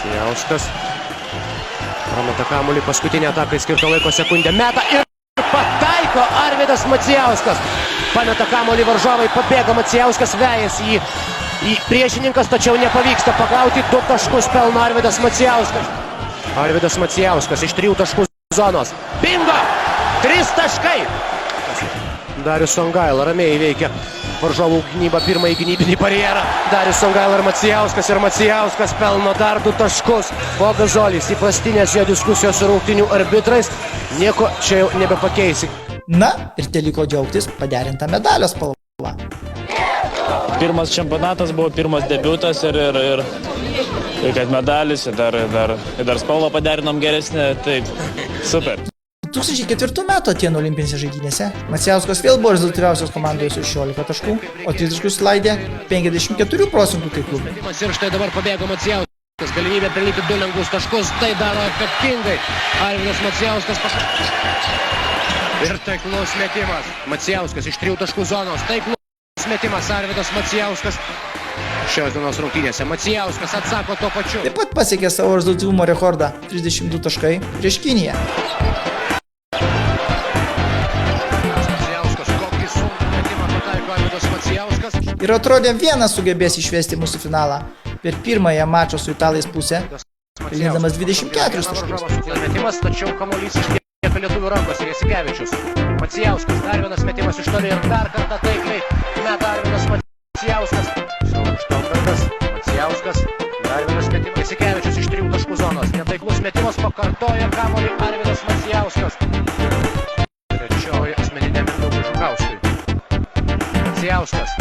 Macijauskas. Prameta kamuolį, paskutinė atakai skirto laiko sekundę. Meta ir pataiko Arvydas Macijauskas. Pameta kamuolį varžovai, pabėga Macijauskas, vejasi į priešininkas, tačiau nepavyksta pagauti. 2 taškus pelno Arvydas Macijauskas. Arvydas Macijauskas iš 3 taškų zonos. Bingo! 3 taškai! Darius Songaila ramiai įveikia varžovų gynybą, pirmąjį gynybinį barjerą. Darius Songaila ir Macijauskas pelno dar 2 taškus. O Gazolis įprastinės jo diskusijos su rungtynių arbitrais. Nieko čia jau nebepakeisi. Na, ir teliko džiaugtis paderinta medalio spalva. Pirmas čempionatas buvo, pirmas debiutas ir kad medalis, ir dar spalvą paderinom geresnę, tai super. 2004 metų Atėnų olimpinėse žaidynėse Macijauskas vėl buvo rezultatyviausios komandoje su 16 taškų, o 3 taškus slaidė 54% taiklų. Ir štai dabar pabėgo Macijauskas, galimybė pelnyti 2 lengvus taškus, tai daro efektingai Arvydas Macijauskas. Ir taiklus metimas. Macijauskas iš 3 taškų zonos, taiklus metimas Arvydas Macijauskas. Šios dienos rungtynėse Macijauskas atsako tuo pačiu. Taip pat pasiekė savo rezultatyvumo rekordą 32 taškai prieš Kiniją. Ir atrodė vienas sugebės išvesti mūsų finalą per pirmąją mačo su italais pusę, pelnydamas 24 taškus. Metimas, tačiau kamuolys išlieka lietuvių rankos ir Jasikevičius. Macijauskas, dar vienas metimas iš toli ir dar kartą taikliai meta Arvydas Macijauskas. Štombergas, Macijauskas, dar vienas metimas. Jasikevičius iš 3 taškų zonos. Netaiklus metimas, pakartoja kamuolį Arvydas Macijauskas. Trečioji asmeninė Mindaugui Žukauskui. Macijauskas.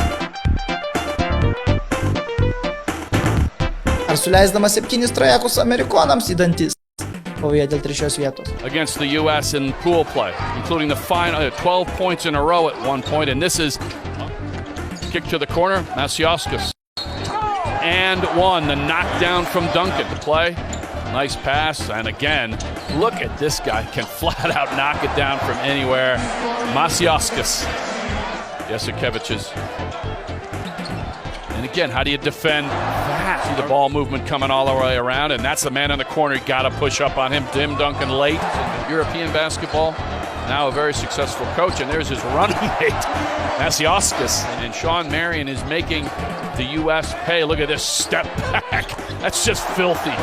Ar suleisdamas 7 trajekus amerikonams į dantis kovoje dėl 3 vietos. Against the US in pool play, including the final 12 points in a row at one point, and this is kick to the corner, Macijauskas. And one, the knockdown from Duncan to play. Nice pass, and again, look at this guy, can flat out knock it down from anywhere. Macijauskas. Jasikevičius. And again, how do you defend that? See the ball movement coming all the way around, and that's the man in the corner. You got to push up on him. Tim Duncan late in European basketball. Now a very successful coach, and there's his running mate, Macijauskas. And Sean Marion is making the U.S. pay. Look at this step back. That's just filthy.